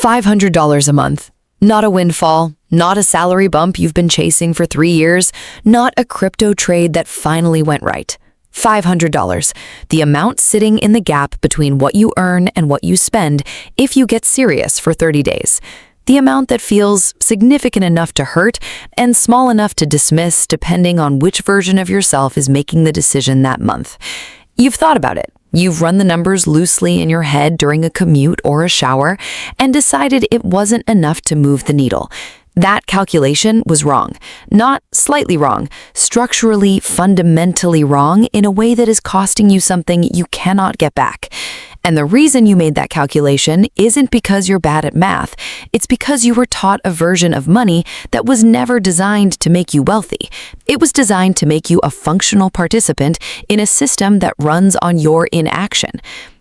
$500 a month. Not a windfall, not a salary bump you've been chasing for 3 years, not a crypto trade that finally went right. $500, the amount sitting in the gap between what you earn and what you spend if you get serious for 30 days. The amount that feels significant enough to hurt and small enough to dismiss depending on which version of yourself is making the decision that month. You've thought about it. You've run the numbers loosely in your head during a commute or a shower and decided it wasn't enough to move the needle. That calculation was wrong. Not slightly wrong, structurally, fundamentally wrong in a way that is costing you something you cannot get back. And the reason you made that calculation isn't because you're bad at math. It's because you were taught a version of money that was never designed to make you wealthy. It was designed to make you a functional participant in a system that runs on your inaction.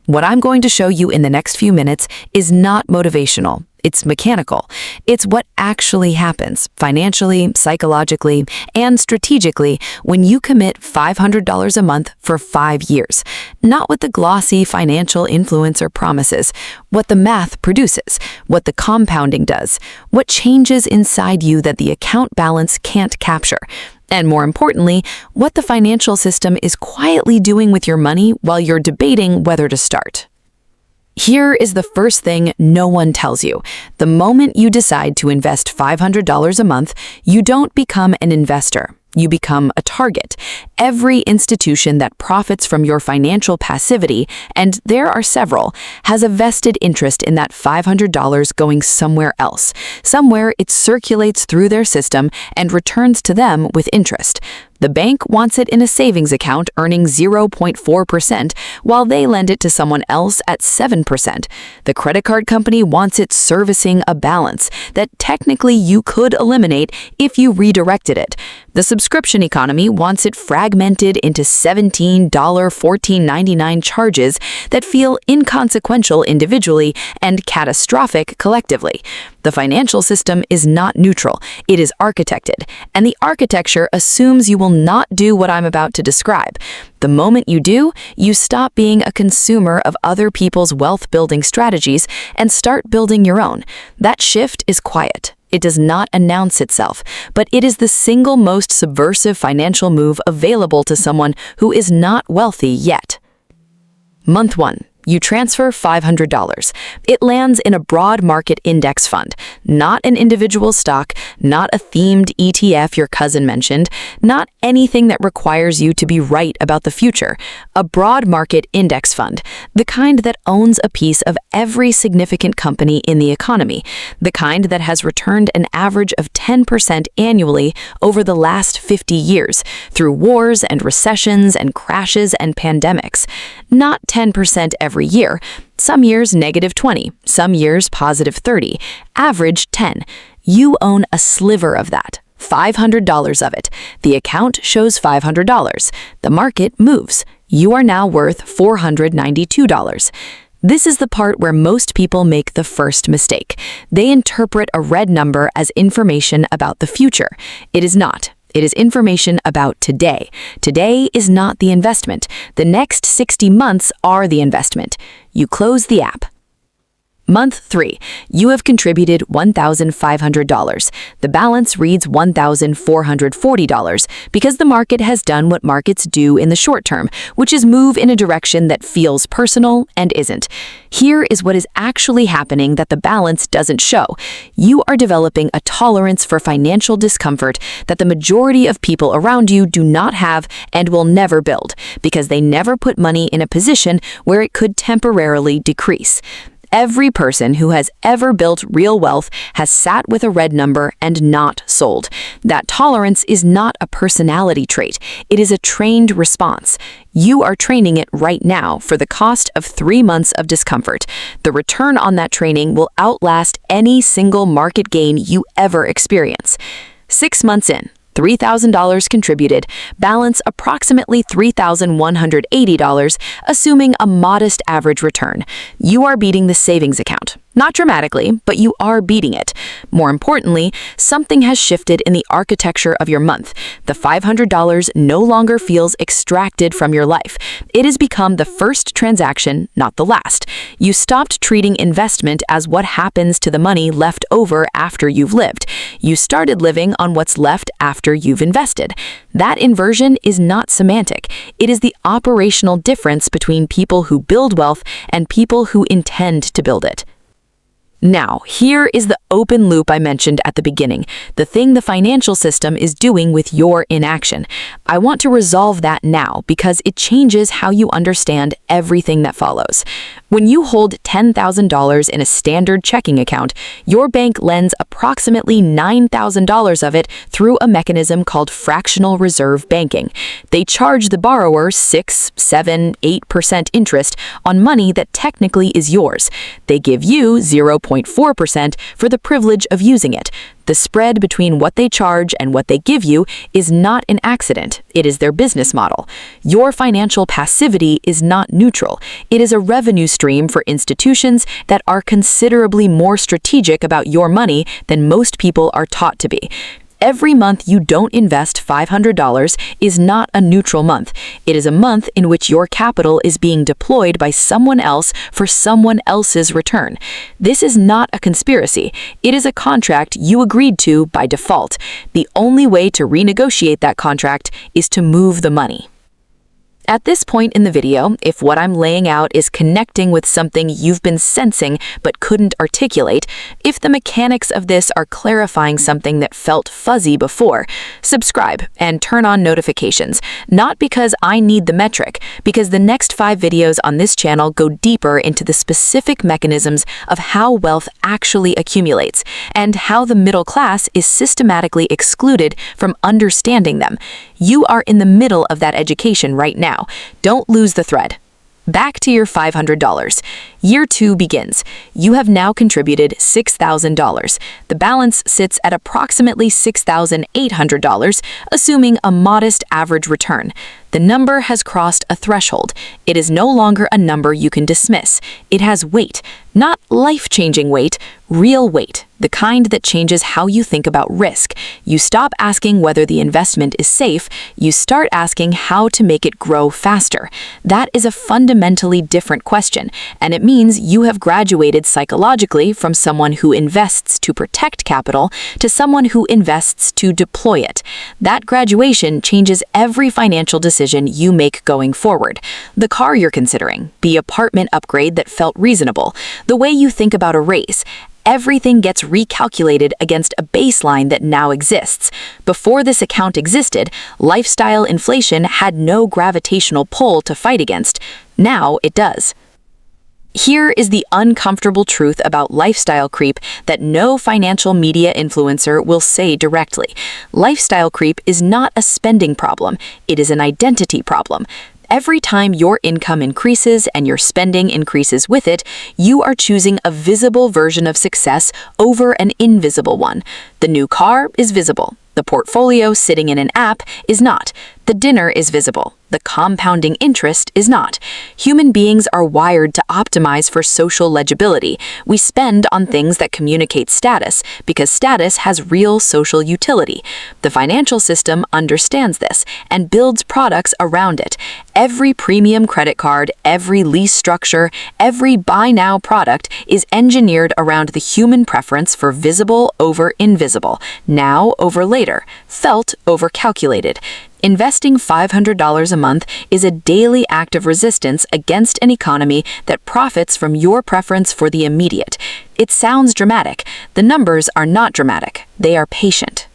What I'm going to show you in the next few minutes is not motivational. It's mechanical. It's what actually happens financially, psychologically, and strategically when you commit $500 a month for 5 years. Not what the glossy financial influencer promises, what the math produces, what the compounding does, what changes inside you that the account balance can't capture. And more importantly, what the financial system is quietly doing with your money while you're debating whether to start. Here is the first thing no one tells you. The moment you decide to invest $500 a month, you don't become an investor. You become a target. Every institution that profits from your financial passivity, and there are several, has a vested interest in that $500 going somewhere else. Somewhere it circulates through their system and returns to them with interest. The bank wants it in a savings account earning 0.4% while they lend it to someone else at 7%. The credit card company wants it servicing a balance that technically you could eliminate if you redirected it. The subscription economy wants it fragmented into $17, $14.99 charges that feel inconsequential individually and catastrophic collectively. The financial system is not neutral. It is architected, and the architecture assumes you will not do what I'm about to describe. The moment you do, you stop being a consumer of other people's wealth-building strategies and start building your own. That shift is quiet. It does not announce itself, but it is the single most subversive financial move available to someone who is not wealthy yet. Month 1. You transfer $500. It lands in a broad market index fund, not an individual stock, not a themed ETF your cousin mentioned, not anything that requires you to be right about the future. A broad market index fund, the kind that owns a piece of every significant company in the economy, the kind that has returned an average of 10% annually over the last 50 years through wars and recessions and crashes and pandemics. Not 10% every year, some years -20, some years +30, average 10. You own a sliver of that, $500 of it. The account shows $500. The market moves. You are now worth $492. This is the part where most people make the first mistake. They interpret a red number as information about the future. It is not. It is information about today. Today is not the investment. The next 60 months are the investment. You close the app. Month 3. You have contributed $1,500. The balance reads $1,440 because the market has done what markets do in the short term, which is move in a direction that feels personal and isn't. Here is what is actually happening that the balance doesn't show. You are developing a tolerance for financial discomfort that the majority of people around you do not have and will never build because they never put money in a position where it could temporarily decrease. Every person who has ever built real wealth has sat with a red number and not sold. That tolerance is not a personality trait. It is a trained response. You are training it right now for the cost of 3 months of discomfort. The return on that training will outlast any single market gain you ever experience. 6 months in, $3,000 contributed, balance approximately $3,180, assuming a modest average return. You are beating the savings account. Not dramatically, but you are beating it. More importantly, something has shifted in the architecture of your month. The $500 no longer feels extracted from your life. It has become the first transaction, not the last. You stopped treating investment as what happens to the money left over after you've lived. You started living on what's left after you've invested. That inversion is not semantic. It is the operational difference between people who build wealth and people who intend to build it. Now, here is the open loop I mentioned at the beginning, the thing the financial system is doing with your inaction. I want to resolve that now because it changes how you understand everything that follows. When you hold $10,000 in a standard checking account, your bank lends approximately $9,000 of it through a mechanism called fractional reserve banking. They charge the borrower 6, 7, 8% interest on money that technically is yours. They give you 0.4% for the privilege of using it. The spread between what they charge and what they give you is not an accident. It is their business model. Your financial passivity is not neutral. It is a revenue stream for institutions that are considerably more strategic about your money than most people are taught to be. Every month you don't invest $500 is not a neutral month. It is a month in which your capital is being deployed by someone else for someone else's return. This is not a conspiracy. It is a contract you agreed to by default. The only way to renegotiate that contract is to move the money. At this point in the video, if what I'm laying out is connecting with something you've been sensing but couldn't articulate, if the mechanics of this are clarifying something that felt fuzzy before, subscribe and turn on notifications, not because I need the metric, because the next 5 videos on this channel go deeper into the specific mechanisms of how wealth actually accumulates and how the middle class is systematically excluded from understanding them. You are in the middle of that education right now. Don't lose the thread. Back to your $500. Year 2 begins. You have now contributed $6,000. The balance sits at approximately $6,800, assuming a modest average return. The number has crossed a threshold. It is no longer a number you can dismiss. It has weight, not life-changing weight, real weight, the kind that changes how you think about risk. You stop asking whether the investment is safe. You start asking how to make it grow faster. That is a fundamentally different question, and it means you have graduated psychologically from someone who invests to protect capital to someone who invests to deploy it. That graduation changes every financial decision you make going forward. The car you're considering, the apartment upgrade that felt reasonable, the way you think about a raise. Everything gets recalculated against a baseline that now exists. Before this account existed, lifestyle inflation had no gravitational pull to fight against. Now it does. Here is the uncomfortable truth about lifestyle creep that no financial media influencer will say directly. Lifestyle creep is not a spending problem. It is an identity problem. Every time your income increases and your spending increases with it, you are choosing a visible version of success over an invisible one. The new car is visible. The portfolio sitting in an app is not. The dinner is visible. The compounding interest is not. Human beings are wired to optimize for social legibility. We spend on things that communicate status because status has real social utility. The financial system understands this and builds products around it. Every premium credit card, every lease structure, every buy now product is engineered around the human preference for visible over invisible, now over later, felt over calculated. Investing $500 a month is a daily act of resistance against an economy that profits from your preference for the immediate. It sounds dramatic. The numbers are not dramatic. They are patient.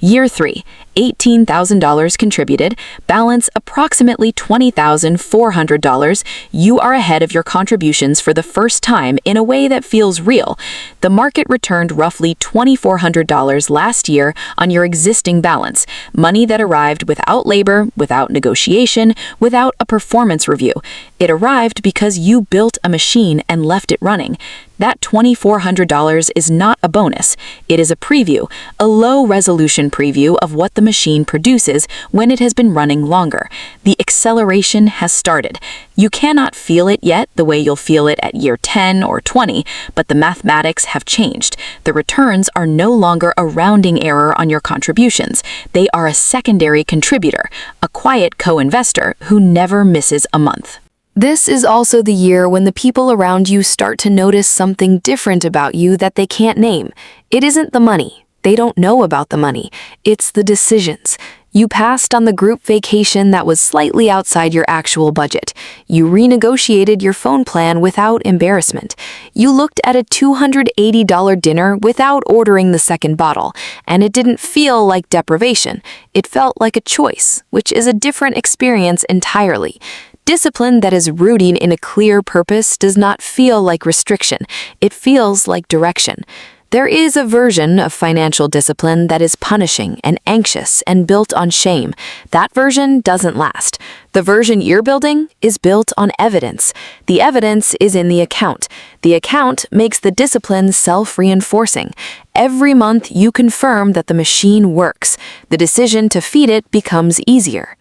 Year 3, $18,000 contributed, balance approximately $20,400. You are ahead of your contributions for the first time in a way that feels real. The market returned roughly $2,400 last year on your existing balance, money that arrived without labor, without negotiation, without a performance review. It arrived because you built a machine and left it running. That $2,400 is not a bonus. It is a preview, a low-resolution preview of what the the machine produces when it has been running longer. The acceleration has started. You cannot feel it yet the way you'll feel it at year 10 or 20, but the mathematics have changed. The returns are no longer a rounding error on your contributions. They are a secondary contributor, a quiet co-investor who never misses a month. This is also the year when the people around you start to notice something different about you that they can't name. It isn't the money. They don't know about the money. It's the decisions. You passed on the group vacation that was slightly outside your actual budget. You renegotiated your phone plan without embarrassment. You looked at a $280 dinner without ordering the second bottle, and it didn't feel like deprivation. It felt like a choice, which is a different experience entirely. Discipline that is rooted in a clear purpose does not feel like restriction. It feels like direction. There is a version of financial discipline that is punishing and anxious and built on shame. That version doesn't last. The version you're building is built on evidence. The evidence is in the account. The account makes the discipline self-reinforcing. Every month you confirm that the machine works. The decision to feed it becomes easier.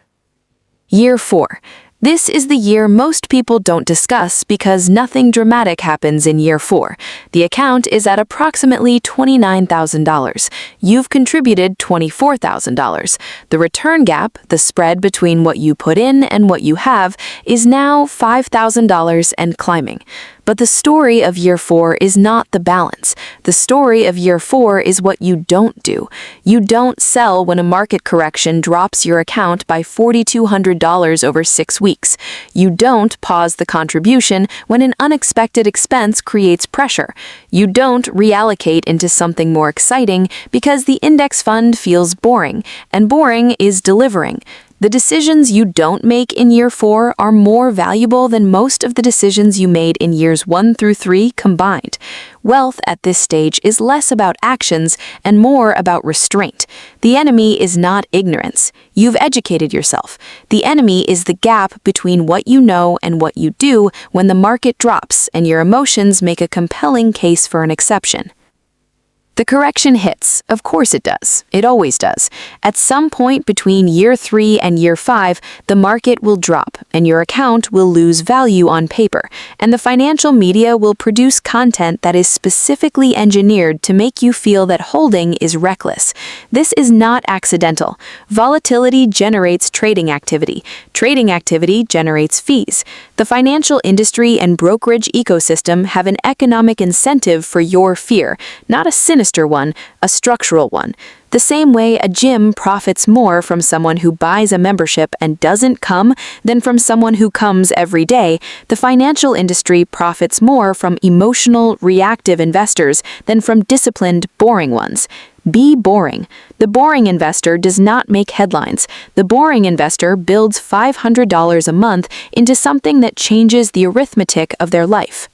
Year 4. This is the year most people don't discuss because nothing dramatic happens in year 4. The account is at approximately $29,000. You've contributed $24,000. The return gap, the spread between what you put in and what you have, is now $5,000 and climbing. But the story of year 4 is not the balance. The story of year 4 is what you don't do. You don't sell when a market correction drops your account by $4,200 over 6 weeks. You don't pause the contribution when an unexpected expense creates pressure. You don't reallocate into something more exciting because the index fund feels boring, and boring is delivering. The decisions you don't make in year 4 are more valuable than most of the decisions you made in years 1 through 3 combined. Wealth at this stage is less about actions and more about restraint. The enemy is not ignorance. You've educated yourself. The enemy is the gap between what you know and what you do when the market drops and your emotions make a compelling case for an exception. The correction hits. Of course it does. It always does. At some point between year 3 and year 5, the market will drop and your account will lose value on paper, and the financial media will produce content that is specifically engineered to make you feel that holding is reckless. This is not accidental. Volatility generates trading activity. Trading activity generates fees. The financial industry and brokerage ecosystem have an economic incentive for your fear, not a sinister one, a structural one. The same way a gym profits more from someone who buys a membership and doesn't come than from someone who comes every day, the financial industry profits more from emotional, reactive investors than from disciplined, boring ones. Be boring. The boring investor does not make headlines. The boring investor builds $500 a month into something that changes the arithmetic of their life.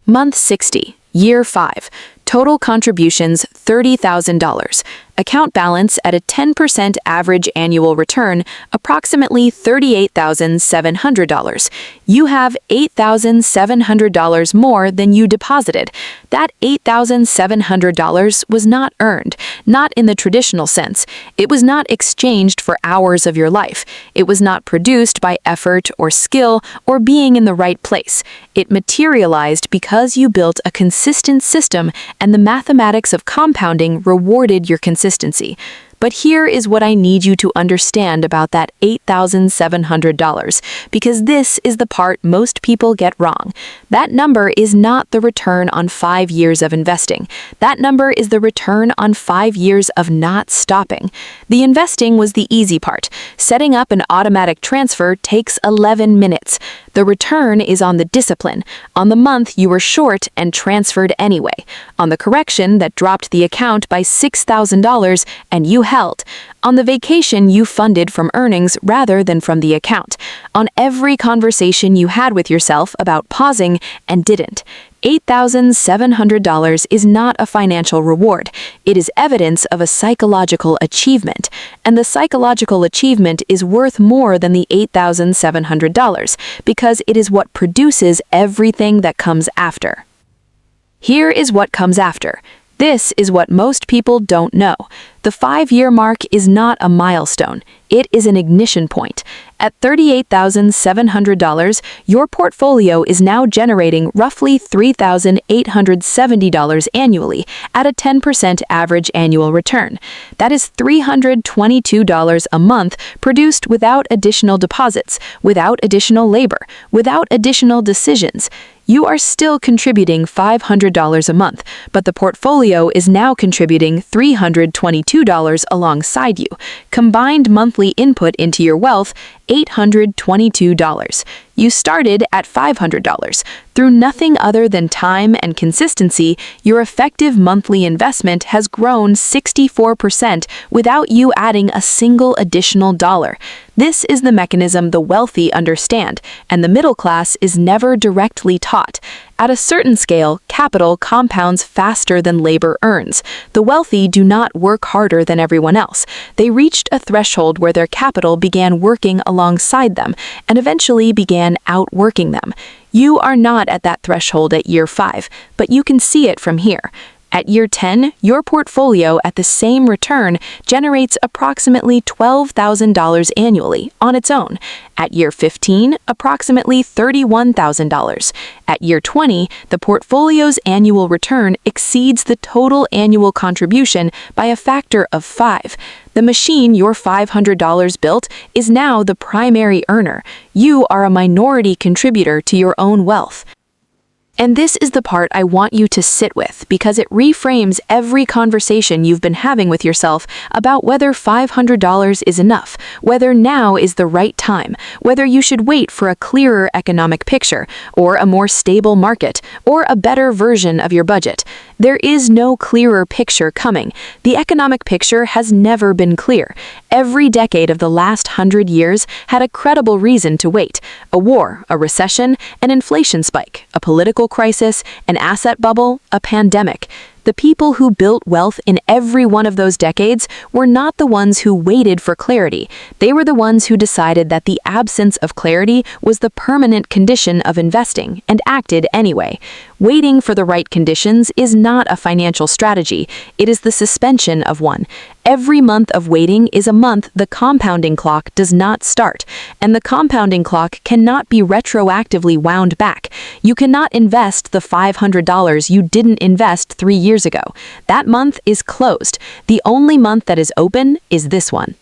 Month 60, Year 5. Total contributions $30,000. Account balance at a 10% average annual return, approximately $38,700. You have $8,700 more than you deposited. That $8,700 was not earned, not in the traditional sense. It was not exchanged for hours of your life. It was not produced by effort or skill or being in the right place. It materialized because you built a consistent system and the mathematics of compounding rewarded your consistency. But here is what I need you to understand about that $8,700, because this is the part most people get wrong. That number is not the return on 5 years of investing. That number is the return on 5 years of not stopping. The investing was the easy part. Setting up an automatic transfer takes 11 minutes. The return is on the discipline, on the month you were short and transferred anyway, on the correction that dropped the account by $6,000 and you held, on the vacation you funded from earnings rather than from the account, on every conversation you had with yourself about pausing and didn't. $8,700 is not a financial reward. It is evidence of a psychological achievement, and the psychological achievement is worth more than the $8,700 because it is what produces everything that comes after. Here is what comes after. This is what most people don't know. The 5-year mark is not a milestone. It is an ignition point. At $38,700, your portfolio is now generating roughly $3,870 annually at a 10% average annual return. That is $322 a month produced without additional deposits, without additional labor, without additional decisions. You are still contributing $500 a month, but the portfolio is now contributing $322 alongside you. Combined monthly input into your wealth, $822. You started at $500. Through nothing other than time and consistency, your effective monthly investment has grown 64% without you adding a single additional dollar. This is the mechanism the wealthy understand, and the middle class is never directly taught. At a certain scale, capital compounds faster than labor earns. The wealthy do not work harder than everyone else. They reached a threshold where their capital began working alongside them and eventually began outworking them. You are not at that threshold at year 5, but you can see it from here. At year 10, your portfolio at the same return generates approximately $12,000 annually on its own. At year 15, approximately $31,000. At year 20, the portfolio's annual return exceeds the total annual contribution by a factor of 5. The machine your $500 built is now the primary earner. You are a minority contributor to your own wealth. And this is the part I want you to sit with because it reframes every conversation you've been having with yourself about whether $500 is enough, whether now is the right time, whether you should wait for a clearer economic picture, or a more stable market, or a better version of your budget. There is no clearer picture coming. The economic picture has never been clear. Every decade of the last 100 years had a credible reason to wait. A war, a recession, an inflation spike, a political crisis, an asset bubble, a pandemic. The people who built wealth in every one of those decades were not the ones who waited for clarity. They were the ones who decided that the absence of clarity was the permanent condition of investing and acted anyway. Waiting for the right conditions is not a financial strategy. It is the suspension of one. Every month of waiting is a month the compounding clock does not start, and the compounding clock cannot be retroactively wound back. You cannot invest the $500 you didn't invest 3 years ago. That month is closed. The only month that is open is this one.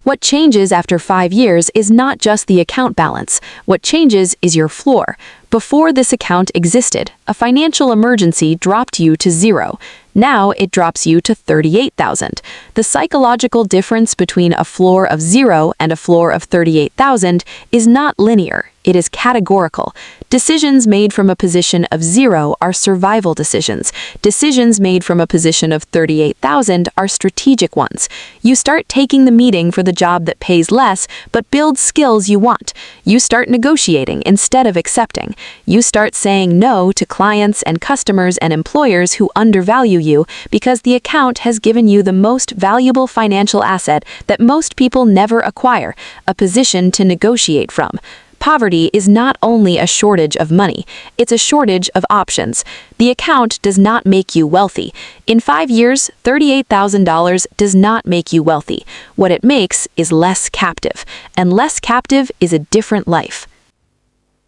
What changes after 5 years is not just the account balance. What changes is your floor. Before this account existed, a financial emergency dropped you to 0. Now it drops you to $38,000. The psychological difference between a floor of 0 and a floor of $38,000 is not linear. It is categorical. Decisions made from a position of 0 are survival decisions. Decisions made from a position of $38,000 are strategic ones. You start taking the meeting for the job that pays less but builds skills you want. You start negotiating instead of accepting. You start saying no to clients and customers and employers who undervalue you because the account has given you the most valuable financial asset that most people never acquire, a position to negotiate from. Poverty is not only a shortage of money, it's a shortage of options. The account does not make you wealthy. In 5 years, $38,000 does not make you wealthy. What it makes is less captive, and less captive is a different life.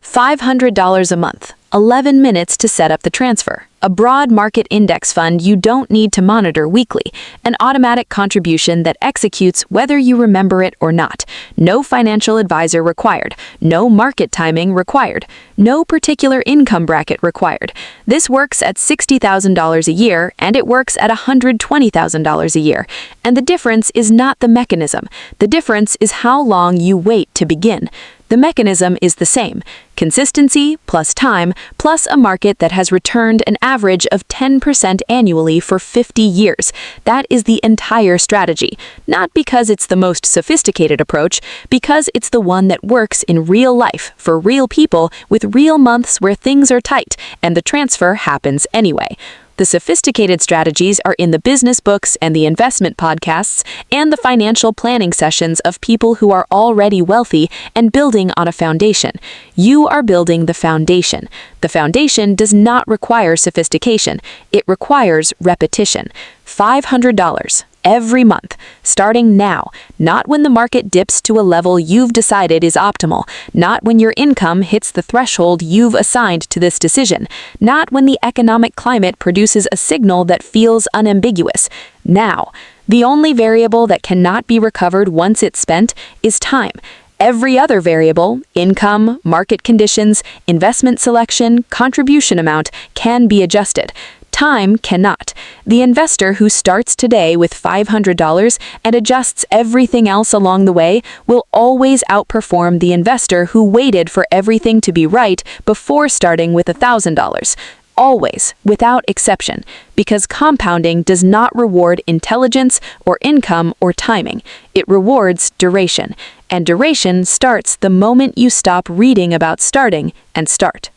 $500 a month, 11 minutes to set up the transfer, a broad market index fund you don't need to monitor weekly, an automatic contribution that executes whether you remember it or not, no financial advisor required, no market timing required, no particular income bracket required. This works at $60,000 a year, and it works at $120,000 a year. And the difference is not the mechanism. The difference is how long you wait to begin. The mechanism is the same. Consistency plus time plus a market that has returned an average of 10% annually for 50 years. That is the entire strategy. Not because it's the most sophisticated approach, because it's the one that works in real life for real people with real months where things are tight and the transfer happens anyway. The sophisticated strategies are in the business books and the investment podcasts and the financial planning sessions of people who are already wealthy and building on a foundation. You are building the foundation. The foundation does not require sophistication. It requires repetition. $500. every month, starting now, not when the market dips to a level you've decided is optimal, not when your income hits the threshold you've assigned to this decision, not when the economic climate produces a signal that feels unambiguous. Now, the only variable that cannot be recovered once it's spent is time. Every other variable, income, market conditions, investment selection, contribution amount, can be adjusted. Time cannot. The investor who starts today with $500 and adjusts everything else along the way will always outperform the investor who waited for everything to be right before starting with $1,000. Always, without exception, because compounding does not reward intelligence or income or timing. It rewards duration, and duration starts the moment you stop reading about starting and start.